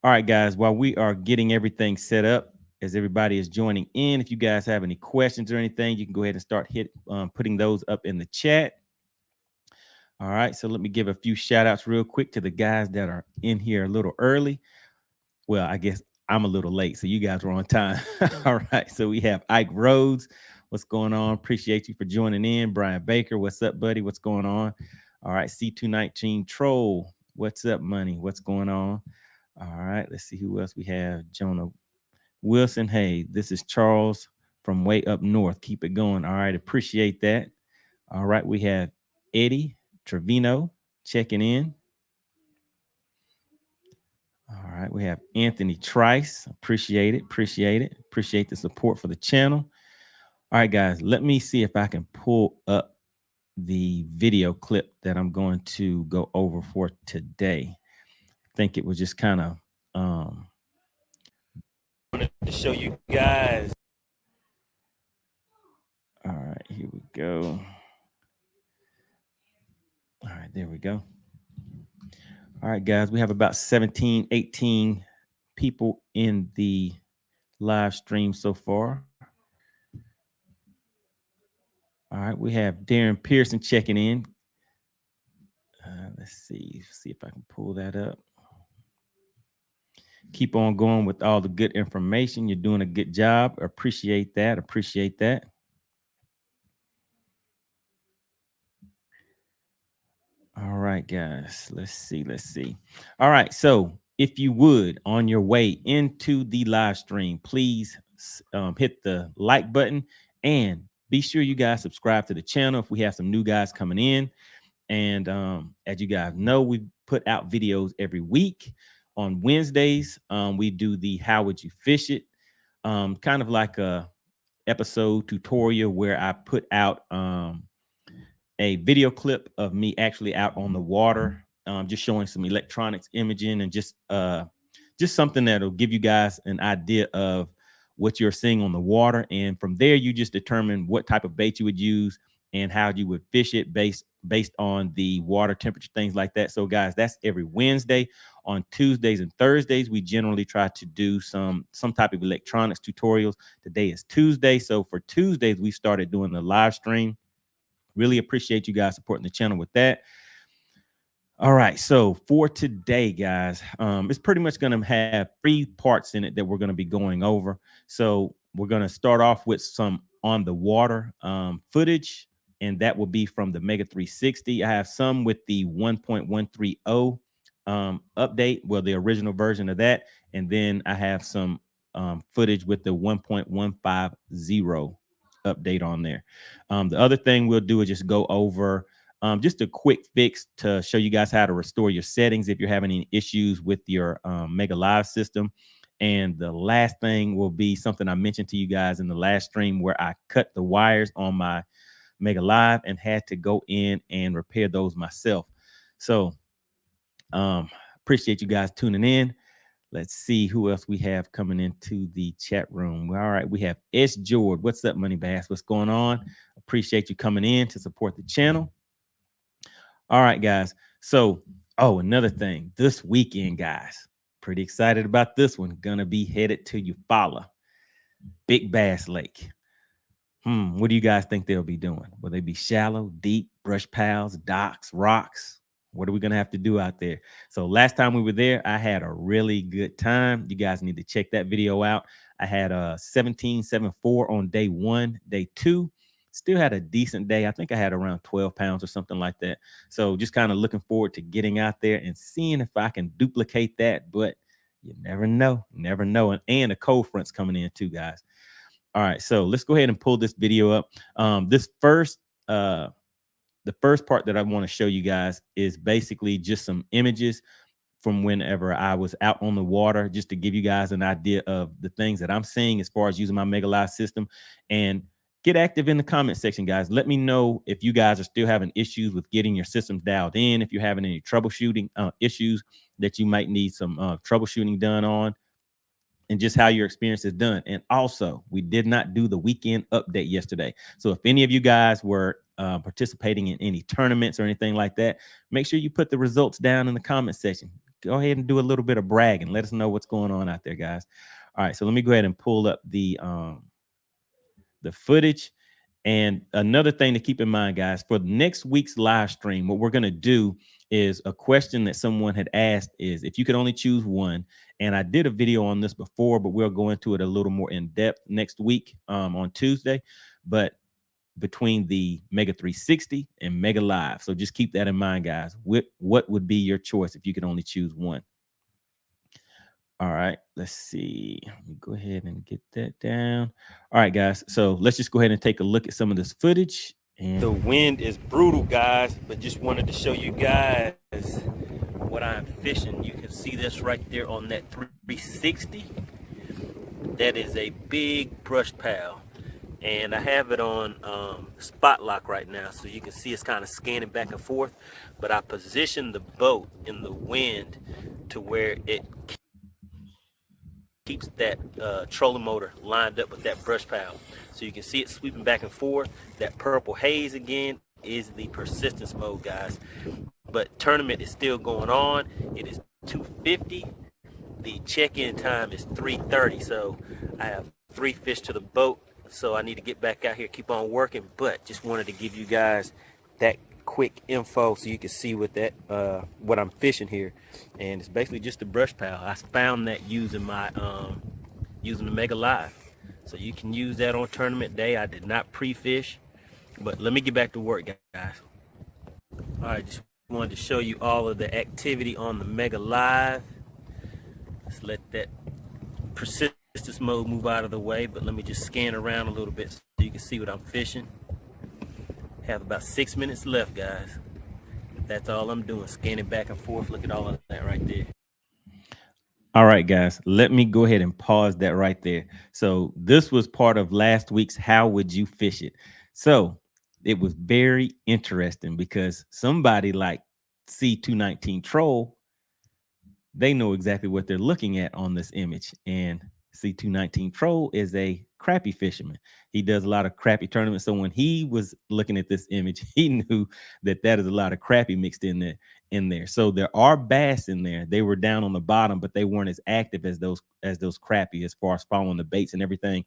All right, guys, while we are getting everything set up, as everybody is joining in, if you guys have any questions or anything, you can go ahead and start putting those up in the chat. All right, so let me give a few shout outs real quick to the guys that are in here a little early. Well, I guess I'm a little late, so you guys were on time. All right, so we have Ike Rhodes. What's going on? Appreciate you for joining in. Brian Baker, what's up, buddy? What's going on? All right, C219 Troll, what's up, money? What's going on? All right, let's see who else we have. Jonah Wilson, hey, this is Charles from way up north. Keep it going. All right, appreciate that. All right, we have Eddie Trevino checking in. All right, we have Anthony Trice. Appreciate it. Appreciate it. Appreciate the support for the channel. All right, guys, let me see if I can pull up the video clip that I'm going to go over for today. I think it was just kind of wanted to show you guys. All right, here we go. All right, there we go. All right, guys, we have about 17, 18 people in the live stream so far. All right, we have Darren Pearson checking in. Let's see if I can pull that up. Keep on going with all the good information. You're doing a good job. Appreciate that. Appreciate that. All right, guys, let's see. All right, so if you would, on your way into the live stream, please hit the like button and be sure you guys subscribe to the channel if we have some new guys coming in. And as you guys know, we put out videos every week. On Wednesdays, we do the How Would You Fish It? Kind of like a episode tutorial where I put out a video clip of me actually out on the water, just showing some electronics imaging and just something that'll give you guys an idea of what you're seeing on the water. And from there, you just determine what type of bait you would use and how you would fish it based on the water temperature, things like that. So guys, that's every Wednesday. On Tuesdays and Thursdays, we generally try to do some type of electronics tutorials. Today is Tuesday. So for Tuesdays, we started doing the live stream. Really appreciate you guys supporting the channel with that. All right, so for today, guys, it's pretty much going to have 3 parts in it that we're going to be going over. So we're going to start off with some on the water footage, and that will be from the Mega 360. I have some with the 1.130 update, well, the original version of that, and then I have some footage with the 1.150 update on there. The other thing we'll do is just go over just a quick fix to show you guys how to restore your settings if you're having any issues with your Mega Live system. And the last thing will be something I mentioned to you guys in the last stream where I cut the wires on my Mega Live and had to go in and repair those myself. So appreciate you guys tuning in. Let's see who else we have coming into the chat room. All right, we have S. George. What's up, Money Bass? What's going on? Appreciate you coming in to support the channel. All right, guys. So, another thing. This weekend, guys, pretty excited about this one. Gonna be headed to Eufaula, Big Bass Lake. What do you guys think they'll be doing? Will they be shallow, deep, brush piles, docks, rocks? What are we going to have to do out there? So last time we were there, I had a really good time. You guys need to check that video out. I had a 17.74 on day 1. Day 2, still had a decent day. I think I had around 12 pounds or something like that. So just kind of looking forward to getting out there and seeing if I can duplicate that. But you never know. Never know. And the cold front's coming in too, guys. All right, so let's go ahead and pull this video up. The first part that I want to show you guys is basically just some images from whenever I was out on the water, just to give you guys an idea of the things that I'm seeing as far as using my Mega Live system. And get active in the comment section, guys. Let me know if you guys are still having issues with getting your systems dialed in, if you're having any troubleshooting issues that you might need some troubleshooting done on, and just how your experience is done. And also, we did not do the weekend update yesterday. So if any of you guys were participating in any tournaments or anything like that, make sure you put the results down in the comment section. go ahead and do a little bit of bragging. Let us know what's going on out there, guys. All right, so let me go ahead and pull up the footage. And another thing to keep in mind, guys, for next week's live stream, what we're going to do is a question that someone had asked is if you could only choose one. And I did a video on this before, but we'll go into it a little more in depth next week on Tuesday. But between the Mega 360 and Mega Live. So just keep that in mind, guys. What would be your choice if you could only choose one? All right, let's see. Let me go ahead and get that down. All right, guys. So let's just go ahead and take a look at some of this footage. And the wind is brutal, guys, but just wanted to show you guys what I'm fishing. You can see this right there on that 360. That is a big brush pile. And I have it on spot lock right now, so you can see it's kind of scanning back and forth. But I positioned the boat in the wind to where it keeps that trolling motor lined up with that brush pile. So you can see it sweeping back and forth. That purple haze again is the persistence mode, guys. But tournament is still going on. It is 2:50. The check-in time is 3:30. So I have 3 fish to the boat. So I need to get back out here, keep on working. But just wanted to give you guys that quick info so you can see what that what I'm fishing here. And it's basically just a brush pile. I found that using my using the Mega Live, so you can use that on tournament day. I did not pre-fish, but let me get back to work, guys. All right, just wanted to show you all of the activity on the Mega Live. Let's let that persistence mode move out of the way, but let me just scan around a little bit so you can see what I'm fishing. Have about 6 minutes left, guys. That's all I'm doing, scanning back and forth. Look at all of that right there. All right, guys, let me go ahead and pause that right there. So this was part of last week's How Would You Fish It? So it was very interesting because somebody like C219 Troll, they know exactly what they're looking at on this image. And C219 Troll is a crappie fisherman. He does a lot of crappie tournaments. So when he was looking at this image, he knew that that is a lot of crappie mixed in there. So there are bass in there. They were down on the bottom, but they weren't as active as those crappie as far as following the baits and everything.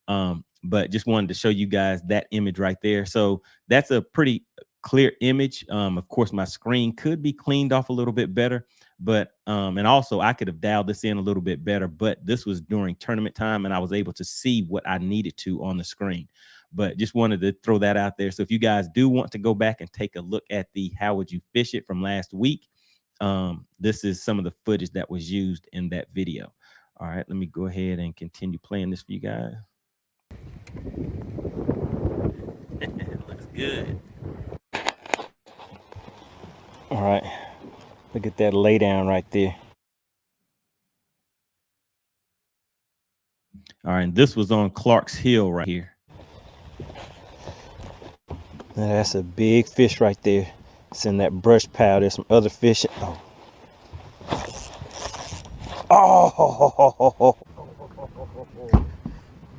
But just wanted to show you guys that image right there. So that's a pretty clear image. Of course, my screen could be cleaned off a little bit better, but and also I could have dialed this in a little bit better, but this was during tournament time and I was able to see what I needed to on the screen. But just wanted to throw that out there. So if you guys do want to go back and take a look at the How Would You Fish It from last week, this is some of the footage that was used in that video. All right, let me go ahead and continue playing this for you guys. It looks good. All right, look at that lay down right there. All right, and this was on Clark's Hill right here. Now that's a big fish right there. It's in that brush pile. There's some other fish. Oh. Oh.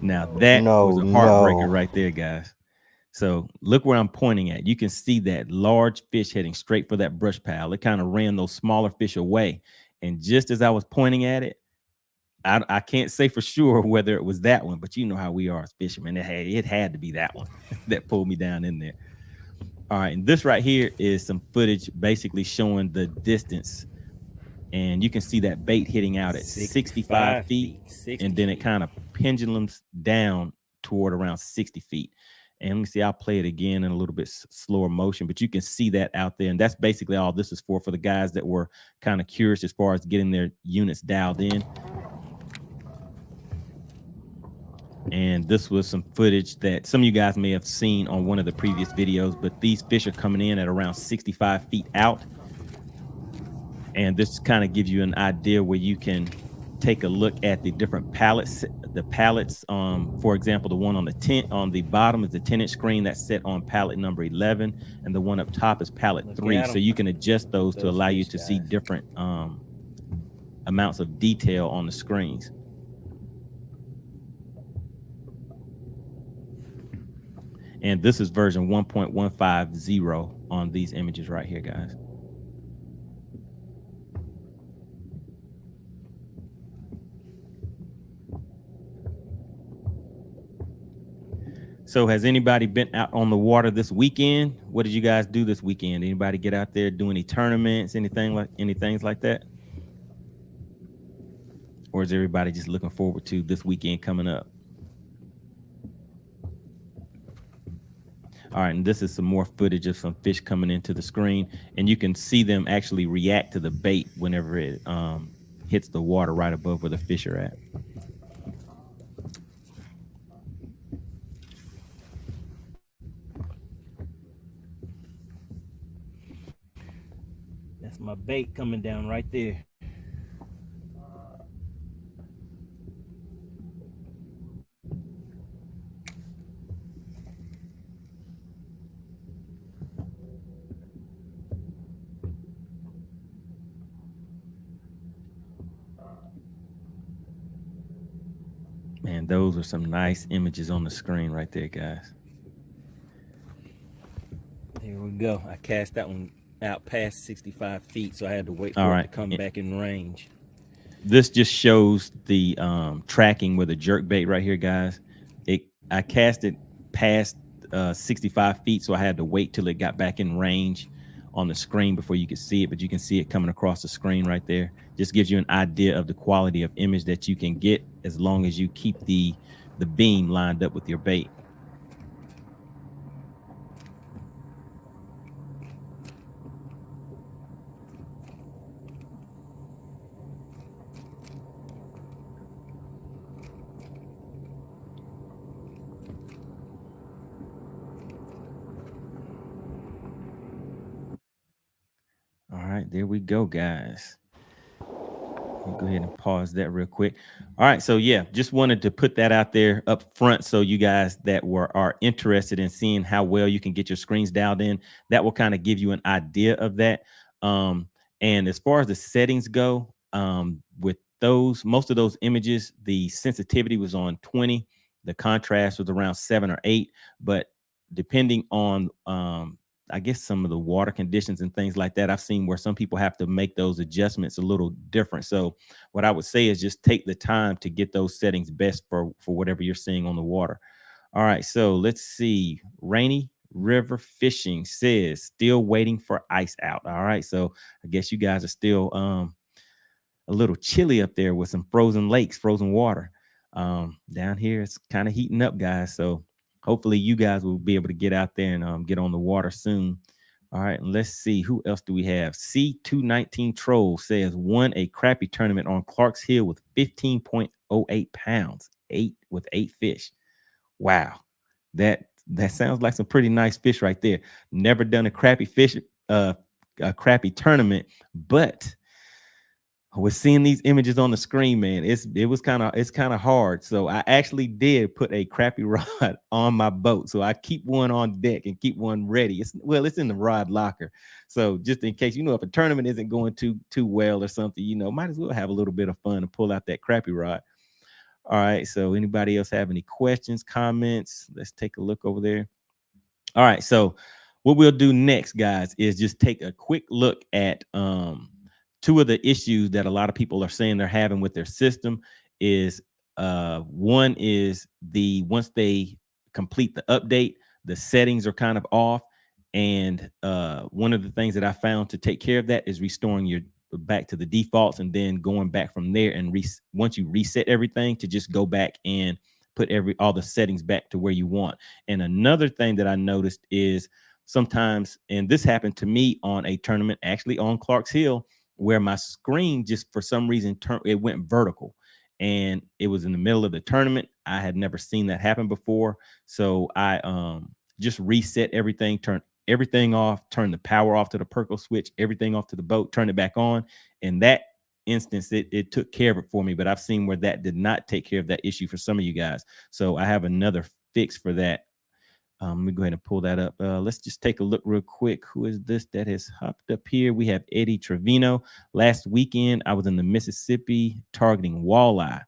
Now that was a heartbreaker right there, guys. So look where I'm pointing at. You can see that large fish heading straight for that brush pile. It kind of ran those smaller fish away. And just as I was pointing at it, I can't say for sure whether it was that one, but you know how we are as fishermen. It had to be that one that pulled me down in there. All right, and this right here is some footage basically showing the distance. And you can see that bait hitting out at 65 feet, and then it kind of pendulums down toward around 60 feet. And let me see, I'll play it again in a little bit slower motion, but you can see that out there. And that's basically all this is for the guys that were kind of curious as far as getting their units dialed in. And this was some footage that some of you guys may have seen on one of the previous videos, but these fish are coming in at around 65 feet out. And this kind of gives you an idea where you can take a look at the different pallets. The pallets, for example, the one on the bottom is the 10-inch screen that's set on pallet number 11, and the one up top is pallet 3. So you can adjust those to allow you to see different amounts of detail on the screens. And this is version 1.150 on these images right here, guys. So has anybody been out on the water this weekend? What did you guys do this weekend? Anybody get out there, do any tournaments, anything like that? Or is everybody just looking forward to this weekend coming up? All right, and this is some more footage of some fish coming into the screen, and you can see them actually react to the bait whenever it hits the water right above where the fish are at. That's my bait coming down right there. Man, those are some nice images on the screen right there, guys. Here we go. I cast that one out past 65 feet, so I had to wait for it to come back in range. This just shows the tracking with a jerk bait right here, guys. I cast it past 65 feet, so I had to wait till it got back in range on the screen before you could see it, but you can see it coming across the screen right there. Just gives you an idea of the quality of image that you can get as long as you keep the beam lined up with your bait. All right, there we go, guys. I'll go ahead and pause that real quick. All right, so yeah, just wanted to put that out there up front, so you guys that are interested in seeing how well you can get your screens dialed in, that will kind of give you an idea of that. And as far as the settings go, with those, most of those images, the sensitivity was on 20, the contrast was around 7 or 8, but depending on I guess some of the water conditions and things like that, I've seen where some people have to make those adjustments a little different. So what I would say is just take the time to get those settings best for whatever you're seeing on the water. All right, so let's see. Rainy River Fishing says still waiting for ice out. All right, so I guess you guys are still a little chilly up there with some frozen lakes, frozen water. Down here, it's kind of heating up, guys. So hopefully you guys will be able to get out there and get on the water soon. All right, and let's see, who else do we have? C219 Troll says won a crappie tournament on Clark's Hill with 15.08 pounds, eight fish. Wow, that sounds like some pretty nice fish right there. Never done a crappie fish, a crappie tournament, but with seeing these images on the screen, man, it's kind of hard. So I actually did put a crappie rod on my boat. So I keep one on deck and keep one ready. It's in the rod locker. So just in case, if a tournament isn't going too well or something, might as well have a little bit of fun and pull out that crappie rod. All right. So anybody else have any questions, comments? Let's take a look over there. All right. So what we'll do next, guys, is just take a quick look at two of the issues that a lot of people are saying they're having with their system. Is one is once they complete the update, the settings are kind of off. And one of the things that I found to take care of that is restoring your back to the defaults and then going back from there. And once you reset everything, to just go back and put all the settings back to where you want. And another thing that I noticed is sometimes, and this happened to me on a tournament actually on Clark's Hill, where my screen just for some reason it went vertical, and it was in the middle of the tournament. I had never seen that happen before. So I just reset everything, turned everything off, turned the power off to the Perco switch, everything off to the boat, turned it back on. And that instance, it took care of it for me. But I've seen where that did not take care of that issue for some of you guys. So I have another fix for that. Let me go ahead and pull that up. Let's just take a look real quick. Who is this that has hopped up here? We have Eddie Trevino. Last weekend, I was in the Mississippi targeting walleye.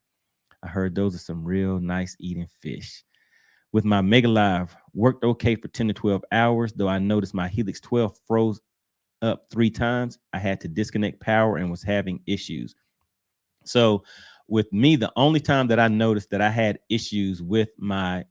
I heard those are some real nice eating fish. With my Mega Live, worked okay for 10 to 12 hours, though I noticed my Helix 12 froze up 3 times. I had to disconnect power and was having issues. So with me, the only time that I noticed that I had issues with my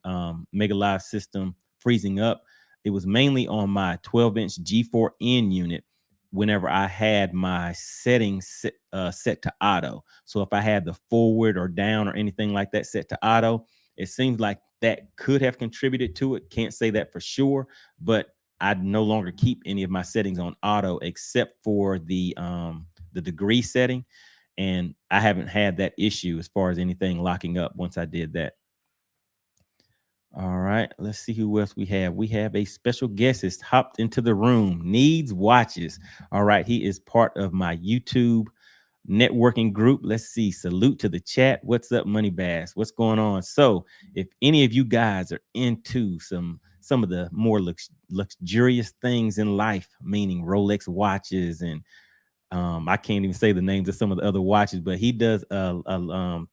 Mega Live system freezing up, it was mainly on my 12-inch G4N unit whenever I had my settings set to auto. So if I had the forward or down or anything like that set to auto, it seems like that could have contributed to it. Can't say that for sure, but I no longer keep any of my settings on auto except for the degree setting. And I haven't had that issue as far as anything locking up once I did that. All right, let's see who else we have. We have a special guest has hopped into the room. Needs watches. All right, he is part of my YouTube networking group. Let's see. Salute to the chat. What's up, Money Bass? What's going on? So, if any of you guys are into some of the more luxurious things in life, meaning Rolex watches and I can't even say the names of some of the other watches, but he does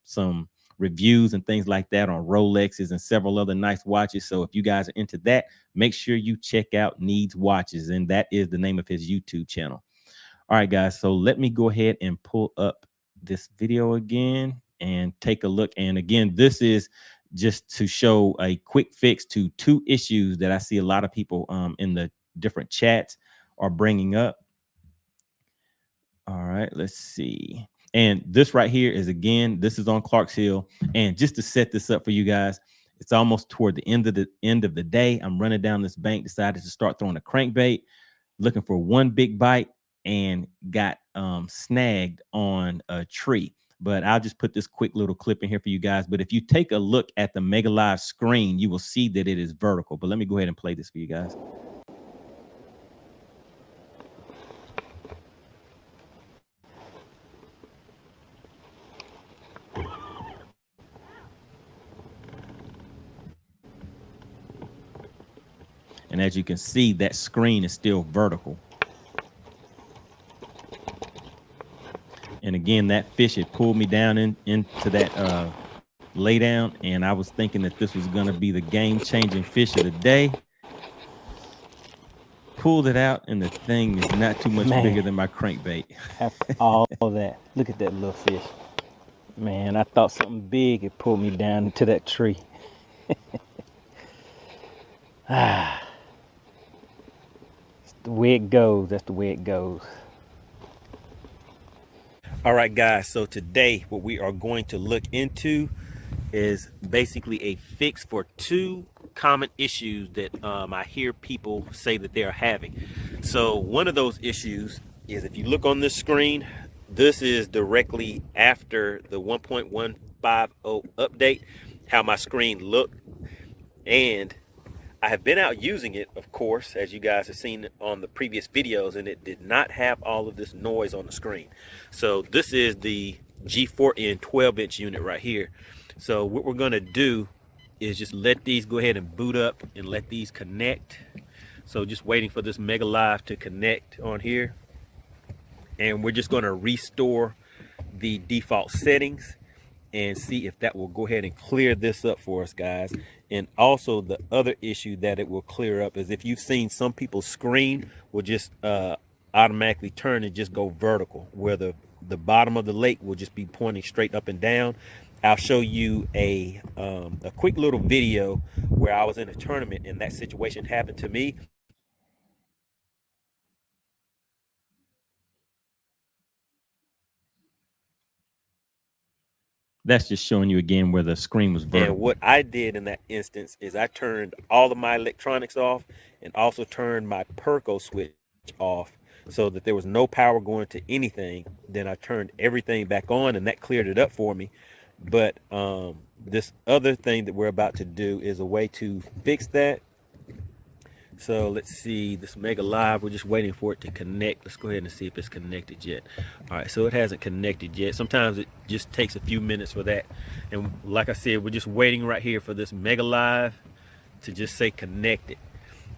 some reviews and things like that on Rolexes and several other nice watches. So if you guys are into that, make sure you check out Needs Watches, and that is the name of his YouTube channel. All right, guys. So let me go ahead and pull up this video again and take a look. And again, this is just to show a quick fix to two issues that I see a lot of people in the different chats are bringing up. All right, let's see. And this right here is, again, this is on Clarks Hill. And just to set this up for you guys, it's almost toward the end of the day. I'm running down this bank, decided to start throwing a crankbait, looking for one big bite, and got snagged on a tree. But I'll just put this quick little clip in here for you guys. But if you take a look at the Mega Live screen, you will see that it is vertical. But let me go ahead and play this for you guys. And as you can see, that screen is still vertical. And again, that fish had pulled me down into that lay down. And I was thinking that this was going to be the game-changing fish of the day. Pulled it out, and the thing is not too much bigger than my crankbait. After all that, look at that little fish. Man, I thought something big had pulled me down into that tree. That's the way it goes. That's the way it goes. All right, guys. So today, what we are going to look into is basically a fix for two common issues that I hear people say that they are having. So one of those issues is, if you look on this screen, this is directly after the 1.150 update, how my screen looked. And I have been out using it, of course, as you guys have seen on the previous videos, and it did not have all of this noise on the screen. So this is the G4N 12-inch unit right here. So what we're going to do is just let these go ahead and boot up and let these connect. So just waiting for this Mega Live to connect on here. And we're just going to restore the default settings and see if that will go ahead and clear this up for us, guys. And also, the other issue that it will clear up is, if you've seen some people's screen will just automatically turn and just go vertical, where the bottom of the lake will just be pointing straight up and down. I'll show you a quick little video where I was in a tournament and that situation happened to me. That's just showing you again where the screen was vertical. And what I did in that instance is I turned all of my electronics off and also turned my Perco switch off so that there was no power going to anything. Then I turned everything back on, and that cleared it up for me. But this other thing that we're about to do is a way to fix that. So let's see, this Mega Live, we're just waiting for it to connect. Let's go ahead and see if it's connected yet. All right, so it hasn't connected yet. Sometimes it just takes a few minutes for that. And like I said, we're just waiting right here for this Mega Live to just say connected.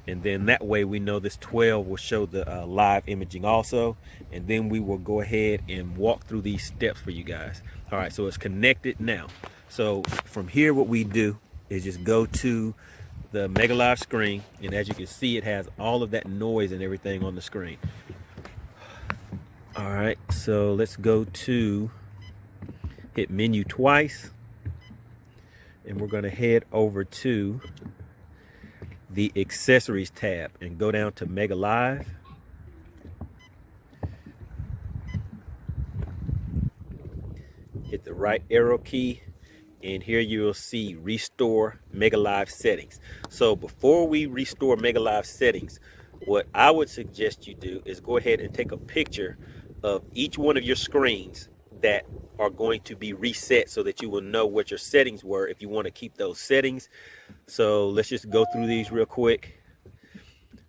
And then that way we know this 12 will show the live imaging also. And then we will go ahead and walk through these steps for you guys. All right, so it's connected now. So from here, what we do is just go to the Mega Live screen, and as you can see, it has all of that noise and everything on the screen. All right, so let's go to hit menu twice, and we're going to head over to the accessories tab and go down to Mega Live. Hit the right arrow key, and here you will see restore Mega Live settings. So before we restore Mega Live settings, what I would suggest you do is go ahead and take a picture of each one of your screens that are going to be reset so that you will know what your settings were if you want to keep those settings. So let's just go through these real quick.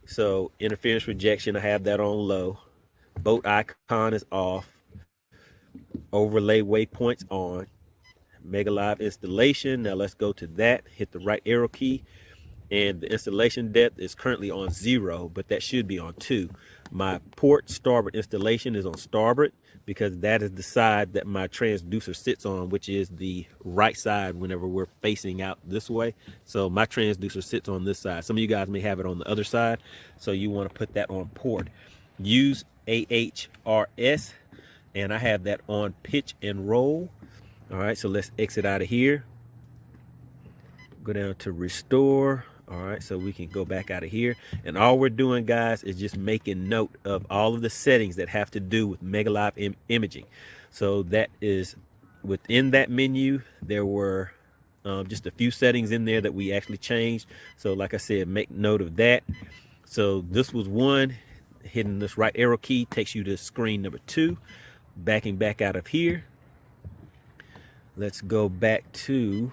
So interference rejection, I have that on low. Boat icon is off. Overlay waypoints on. Mega Live installation. Now let's go to that. Hit the right arrow key, and the installation depth is currently on 0, but that should be on 2. My port starboard installation is on starboard because that is the side that my transducer sits on, which is the right side whenever we're facing out this way. So my transducer sits on this side. Some of you guys may have it on the other side, so you want to put that on port. Use AHRS, and I have that on pitch and roll. All right, so let's exit out of here. Go down to restore. All right, so we can go back out of here. And all we're doing, guys, is just making note of all of the settings that have to do with Mega Live imaging. So that is within that menu. There were just a few settings in there that we actually changed. So like I said, make note of that. So this was one. Hitting this right arrow key takes you to screen number 2. Backing back out of here. Let's go back to,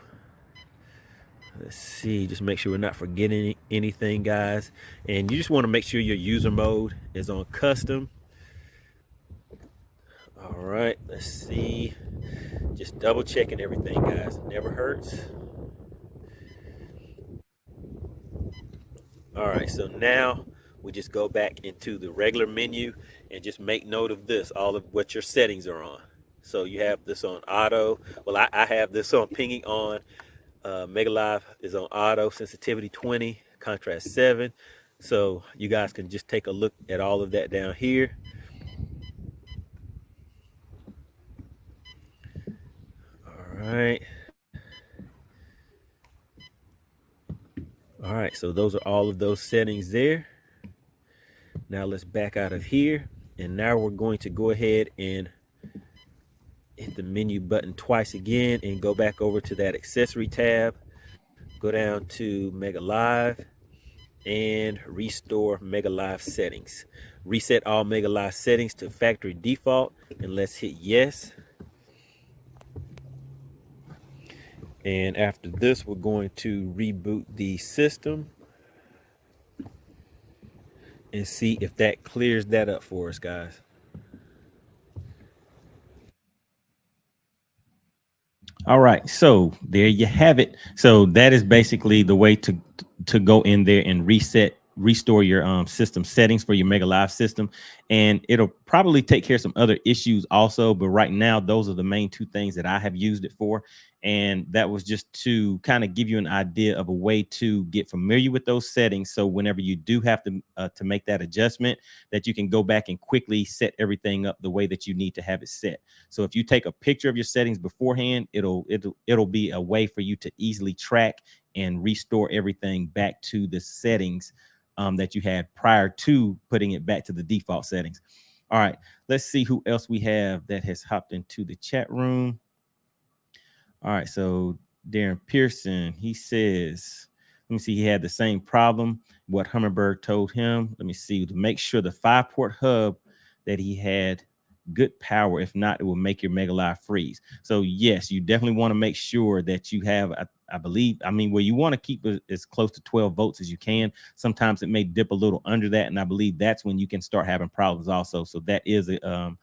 let's see, just make sure we're not forgetting anything, guys. And you just want to make sure your user mode is on custom. All right, let's see. Just double checking everything, guys. It never hurts. All right, so now we just go back into the regular menu and just make note of this, all of what your settings are on. So you have this on auto. Well, I have this on pinging on. Mega Live is on auto, sensitivity 20, contrast 7. So you guys can just take a look at all of that down here. All right. All right, so those are all of those settings there. Now let's back out of here. And now we're going to go ahead and hit the menu button twice again and go back over to that accessory tab. Go down to Mega Live and restore Mega Live settings. Reset all Mega Live settings to factory default, and let's hit yes. And after this, we're going to reboot the system and see if that clears that up for us, guys. All right, so there you have it. So that is basically the way to go in there and restore your system settings for your Mega Live system, and it'll probably take care of some other issues also. But right now, those are the main 2 things that I have used it for, and that was just to kind of give you an idea of a way to get familiar with those settings. So whenever you do have to make that adjustment, that you can go back and quickly set everything up the way that you need to have it set. So if you take a picture of your settings beforehand, it'll be a way for you to easily track and restore everything back to the settings that you had prior to putting it back to the default settings. All right, let's see who else we have that has hopped into the chat room. All right, so Darren Pearson, he says, let me see, he had the same problem, what Humminbird told him. Let me see, to make sure the 5-port hub that he had good power. If not, it will make your Mega Live freeze. So yes, you definitely want to make sure that you have, I believe, I mean, well, you want to keep it as close to 12 volts as you can. Sometimes it may dip a little under that, and I believe that's when you can start having problems also. So that is a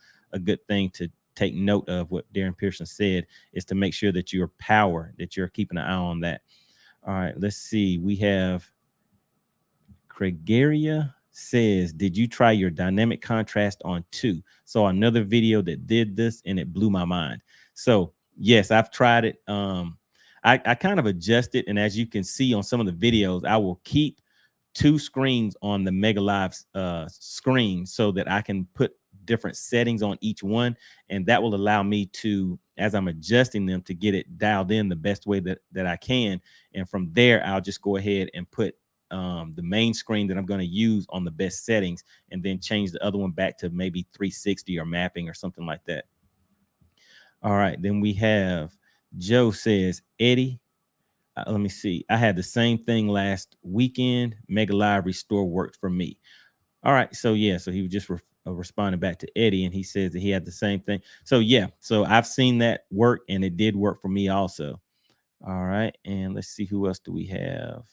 good thing to take note of. What Darren Pearson said is to make sure that your power, that you're keeping an eye on that. All right, let's see. We have Craigaria says, did you try your dynamic contrast on 2? Saw another video that did this and it blew my mind. So yes, I've tried it. I kind of adjust it, and as you can see on some of the videos, I will keep 2 screens on the Mega Live screen so that I can put different settings on each one, and that will allow me to, as I'm adjusting them, to get it dialed in the best way that I can. And from there, I'll just go ahead and put the main screen that I'm going to use on the best settings, and then change the other one back to maybe 360 or mapping or something like that. All right, then we have Joe says, Eddie, let me see. I had the same thing last weekend. Mega Live Restore worked for me. All right, so yeah, so he was just responding back to Eddie, and he says that he had the same thing. So yeah, so I've seen that work, and it did work for me also. All right, and let's see, who else do we have?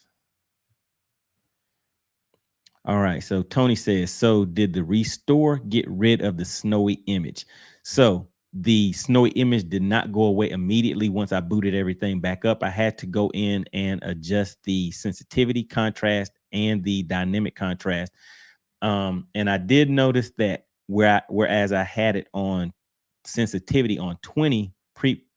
All right, so Tony says, so did the restore get rid of the snowy image? So the snowy image did not go away immediately once I booted everything back up. I had to go in and adjust the sensitivity, contrast, and the dynamic contrast. And I did notice that whereas I had it on sensitivity on 20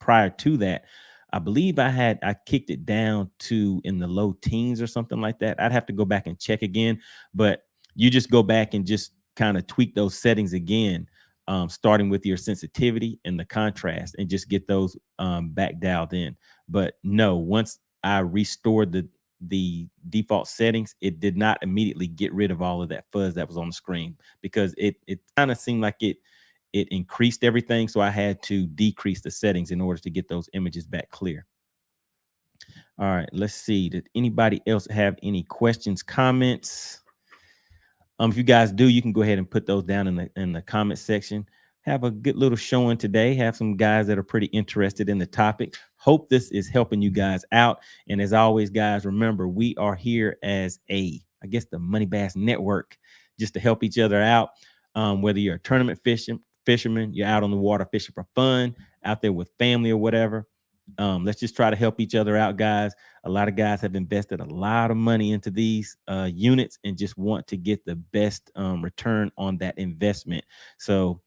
prior to that, I believe I kicked it down to in the low teens or something like that. I'd have to go back and check again, but you just go back and just kind of tweak those settings again, starting with your sensitivity and the contrast, and just get those back dialed in. But no, once I restored the default settings, it did not immediately get rid of all of that fuzz that was on the screen, because it kind of seemed like it increased everything. So I had to decrease the settings in order to get those images back clear. All right, let's see. Did anybody else have any questions, comments? If you guys do, you can go ahead and put those down in the comment section. Have a good little showing today. Have some guys that are pretty interested in the topic. Hope this is helping you guys out. And as always, guys, remember, we are here as I guess, the Money Bass Network, just to help each other out. Whether you're a tournament fisherman, you're out on the water fishing for fun, out there with family or whatever. Let's just try to help each other out, guys. A lot of guys have invested a lot of money into these units and just want to get the best return on that investment. So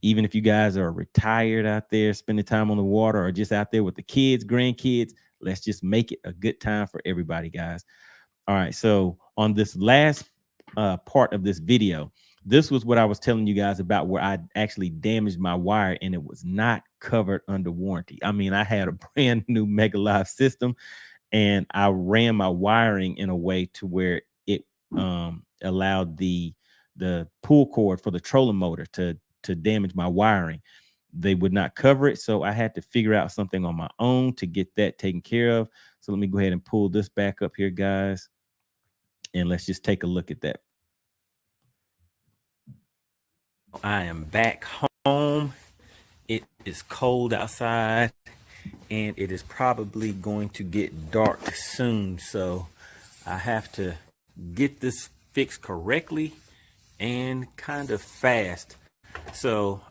even if you guys are retired out there spending time on the water, or just out there with the kids, grandkids, let's just make it a good time for everybody, guys. All right, so on this last part of this video, this was what I was telling you guys about, where I actually damaged my wire and it was not covered under warranty. I mean, I had a brand new Mega Live system, and I ran my wiring in a way to where it allowed the pull cord for the trolling motor to damage my wiring. They would not cover it, so I had to figure out something on my own to get that taken care of. So let me go ahead and pull this back up here, guys, and let's just take a look at that. I am back home. It is cold outside, and it is probably going to get dark soon, so I have to get this fixed correctly and kind of fast. So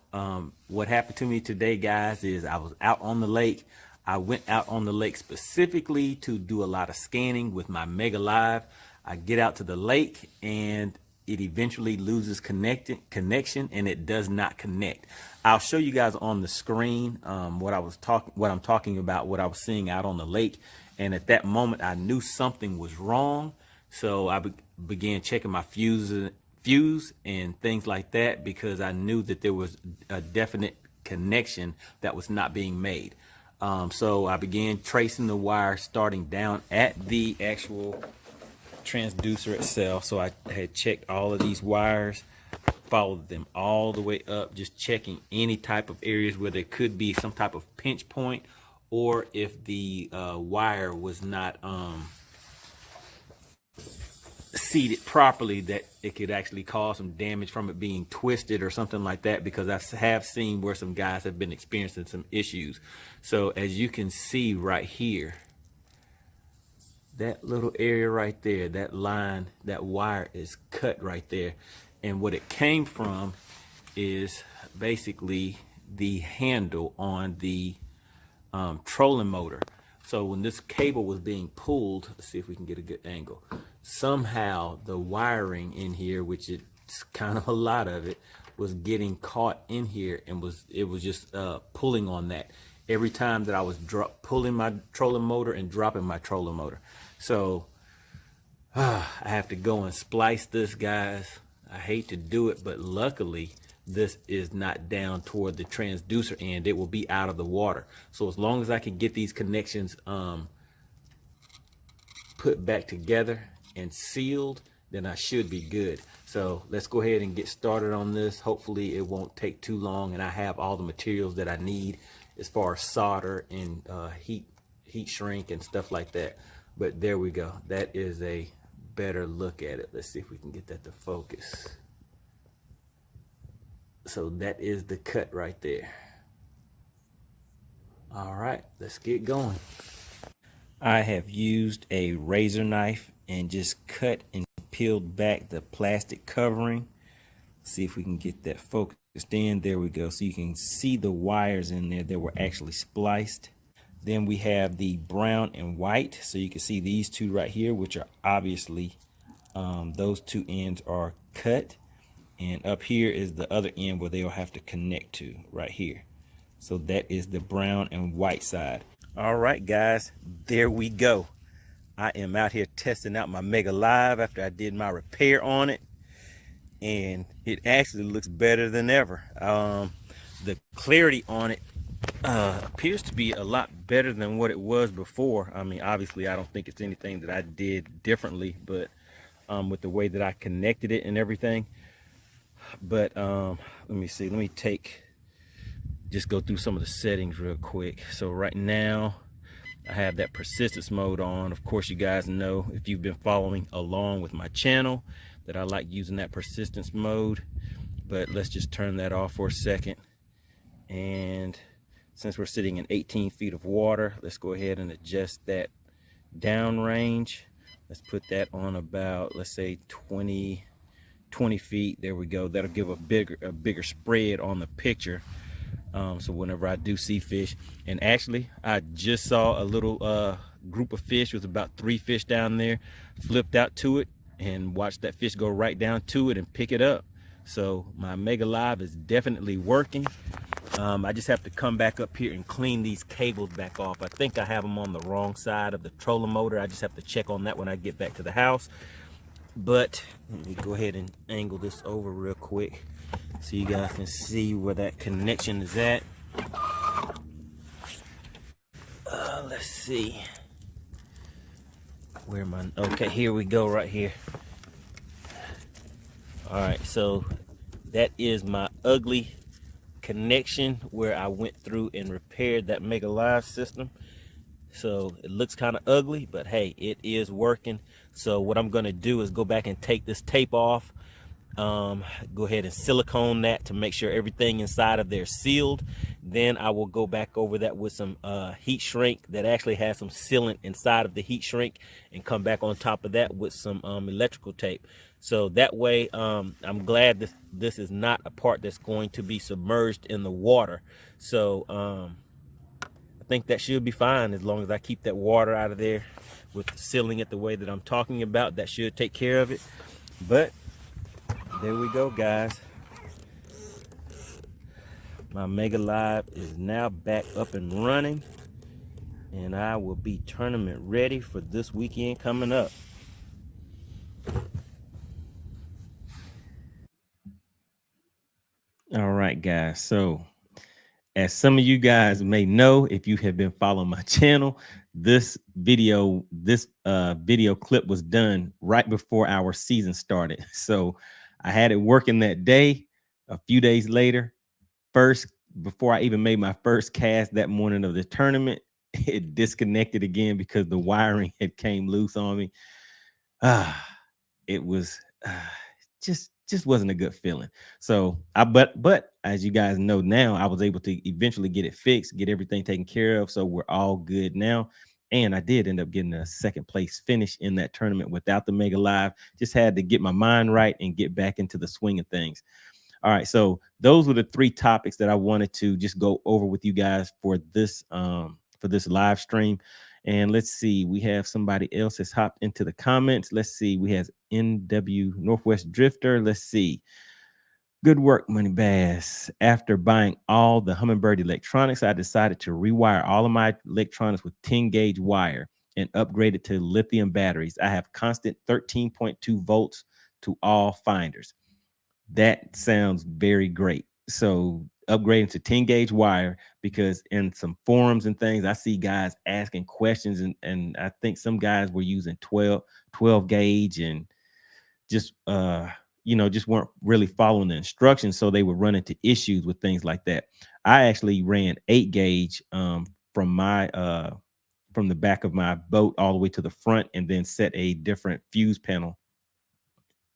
what happened to me today, guys, is I was out on the lake. I went out on the lake specifically to do a lot of scanning with my Mega Live. I get out to the lake, and it eventually loses connection, and it does not connect. I'll show you guys on the screen what I'm talking about, what I was seeing out on the lake. And at that moment, I knew something was wrong, so I began checking my fuse and things like that, because I knew that there was a definite connection that was not being made. So I began tracing the wire, starting down at the actual transducer itself. So I had checked all of these wires, followed them all the way up, just checking any type of areas where there could be some type of pinch point, or if the wire was not seated properly, that it could actually cause some damage from it being twisted or something like that, because I have seen where some guys have been experiencing some issues. So as you can see right here, that little area right there, that line, that wire is cut right there. And what it came from is basically the handle on the trolling motor. So when this cable was being pulled, let's see if we can get a good angle. Somehow the wiring in here, which it's kind of a lot of it, was getting caught in here, and it was just pulling on that every time that I was pulling my trolling motor and dropping my trolling motor. So I have to go and splice this, guys. I hate to do it, but luckily this is not down toward the transducer end. It will be out of the water. So as long as I can get these connections put back together and sealed, then I should be good. So let's go ahead and get started on this. Hopefully it won't take too long, and I have all the materials that I need as far as solder and heat shrink and stuff like that. But there we go. That is a better look at it. Let's see if we can get that to focus. So that is the cut right there. All right, let's get going. I have used a razor knife and just cut and peeled back the plastic covering. See if we can get that focused in. There we go. So you can see the wires in there that were actually spliced. Then we have the brown and white. So you can see these two right here, which are obviously those two ends are cut. And up here is the other end where they'll have to connect to right here. So that is the brown and white side. All right, guys, there we go. I am out here testing out my Mega Live after I did my repair on it, and it actually looks better than ever. The clarity on it appears to be a lot better than what it was before. I mean, obviously, I don't think it's anything that I did differently, but with the way that I connected it and everything. But let me see. Let me just go through some of the settings real quick. So right now, I have that persistence mode on. Of course, you guys know, if you've been following along with my channel, that I like using that persistence mode. But let's just turn that off for a second. And since we're sitting in 18 feet of water, let's go ahead and adjust that down range. Let's put that on about, let's say 20 feet. There we go. That'll give a bigger spread on the picture. So whenever I do see fish, and actually I just saw a little group of fish with about 3 fish down there, flipped out to it and watched that fish go right down to it and pick it up. So my Mega Live is definitely working. I just have to come back up here and clean these cables back off. I think I have them on the wrong side of the trolling motor. I just have to check on that when I get back to the house. But let me go ahead and angle this over real quick so you guys can see where that connection is at. Let's see. Where am I? Okay, here we go, right here. All right, so that is my ugly connection where I went through and repaired that Mega Live system. So it looks kind of ugly, but hey, it is working. So what I'm going to do is go back and take this tape off. Go ahead and silicone that to make sure everything inside of there is sealed. Then I will go back over that with some heat shrink that actually has some sealant inside of the heat shrink, and come back on top of that with some electrical tape. So that way, I'm glad this is not a part that's going to be submerged in the water. So I think that should be fine as long as I keep that water out of there with sealing it the way that I'm talking about. That should take care of it. But there we go, guys. My Mega Live is now back up and running, and I will be tournament ready for this weekend coming up. All right, guys. So as some of you guys may know, if you have been following my channel, this video clip was done right before our season started. So I had it working that day. A few days later, before I even made my first cast that morning of the tournament, it disconnected again because the wiring had came loose on me. It was just wasn't a good feeling. So but as you guys know now, I was able to eventually get it fixed, get everything taken care of. So we're all good now. And I did end up getting a second place finish in that tournament without the Mega Live. Just had to get my mind right and get back into the swing of things. All right, so those were the 3 topics that I wanted to just go over with you guys for this live stream. And let's see, we have somebody else has hopped into the comments. Let's see, we have NW Northwest Drifter. Let's see. Good work, Money Bass. After buying all the Humminbird electronics, I decided to rewire all of my electronics with 10 gauge wire and upgrade it to lithium batteries. I have constant 13.2 volts to all finders. That sounds very great. So upgrading to 10 gauge wire, because in some forums and things, I see guys asking questions, and I think some guys were using 12 gauge, and just just weren't really following the instructions, so they would run into issues with things like that. I actually ran 8 gauge from my from the back of my boat all the way to the front, and then set a different fuse panel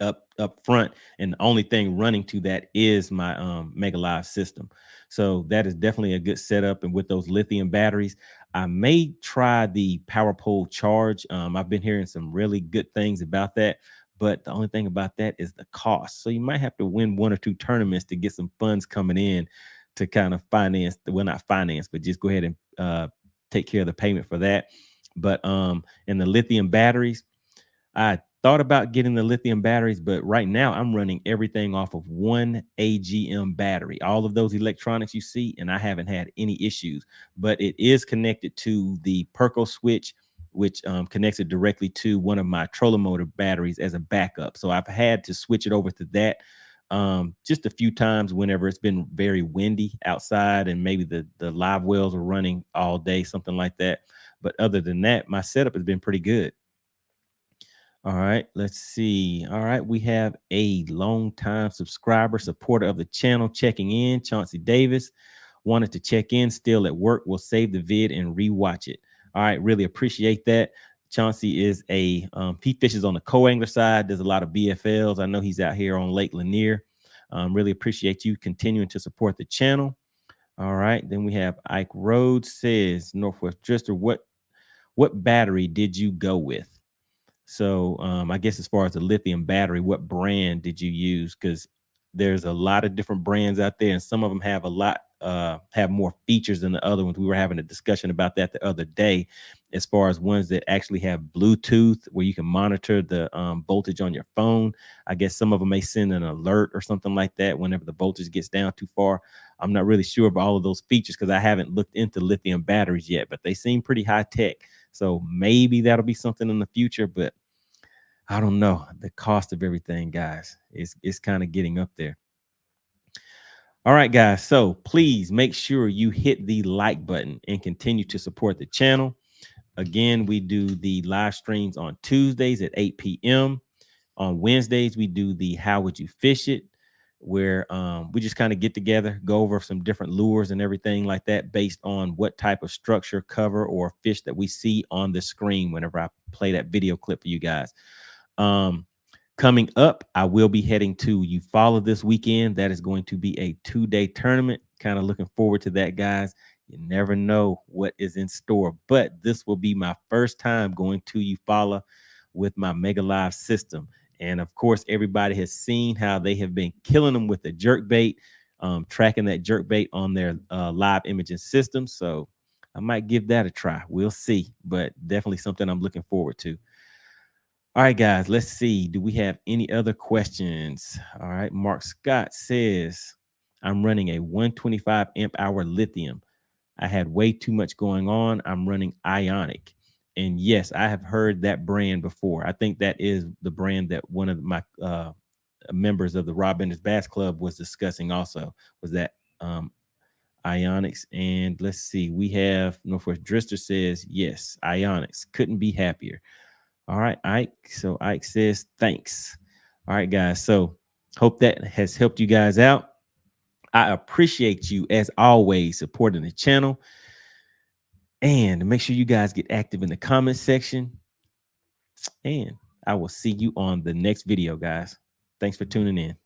up front, and the only thing running to that is my Mega Live system. So that is definitely a good setup. And with those lithium batteries, I may try the power pole charge. I've been hearing some really good things about that, but the only thing about that is the cost. So you might have to win one or two tournaments to get some funds coming in to kind of finance, well, not finance, but just go ahead and take care of the payment for that. But in the lithium batteries, I thought about getting the lithium batteries, but right now I'm running everything off of one AGM battery. All of those electronics you see, and I haven't had any issues. But it is connected to the Perco switch, which connects it directly to one of my trolling motor batteries as a backup. So I've had to switch it over to that just a few times whenever it's been very windy outside, and maybe the live wells are running all day, something like that. But other than that, my setup has been pretty good. All right, let's see. All right, we have a long time subscriber, supporter of the channel checking in. Chauncey Davis wanted to check in, still at work. We'll save the vid and rewatch it. All right, really appreciate that. Chauncey is he fishes on the co-angler side, does a lot of BFLs. I know he's out here on Lake Lanier. Really appreciate you continuing to support the channel. All right, then we have Ike Rhodes says, Northwest Drifter, what battery did you go with? So I guess as far as the lithium battery, what brand did you use? Because there's a lot of different brands out there, and some of them have have more features than the other ones. We were having a discussion about that the other day, as far as ones that actually have Bluetooth, where you can monitor the voltage on your phone. I guess some of them may send an alert or something like that whenever the voltage gets down too far. I'm not really sure about all of those features because I haven't looked into lithium batteries yet, but they seem pretty high tech. So maybe that'll be something in the future, but I don't know. The cost of everything, guys, is kind of getting up there. All right, guys. So please make sure you hit the like button and continue to support the channel. Again, we do the live streams on Tuesdays at 8 p.m. On Wednesdays, we do the How Would You Fish It, where we just kind of get together, go over some different lures and everything like that based on what type of structure, cover, or fish that we see on the screen whenever I play that video clip for you guys. Um, Coming up, I will be heading to Eufaula this weekend. That is going to be a 2-day tournament. Kind of looking forward to that, guys. You never know what is in store, but this will be my first time going to Eufaula with my Mega Live system. And of course, everybody has seen how they have been killing them with the jerk bait, tracking that jerk bait on their live imaging system. So I might give that a try. We'll see, but definitely something I'm looking forward to. All right, guys, let's see. Do we have any other questions? All right, Mark Scott says, I'm running a 125 amp hour lithium. I had way too much going on. I'm running Ionic. And yes, I have heard that brand before. I think that is the brand that one of my members of the Rob Benders Bass Club was discussing also, was that Ionics. And let's see, we have Northwest Drister says, yes, Ionics. Couldn't be happier. All right, Ike. So Ike says, thanks. All right, guys. So hope that has helped you guys out. I appreciate you, as always, supporting the channel. And make sure you guys get active in the comment section. And I will see you on the next video, guys. Thanks for tuning in.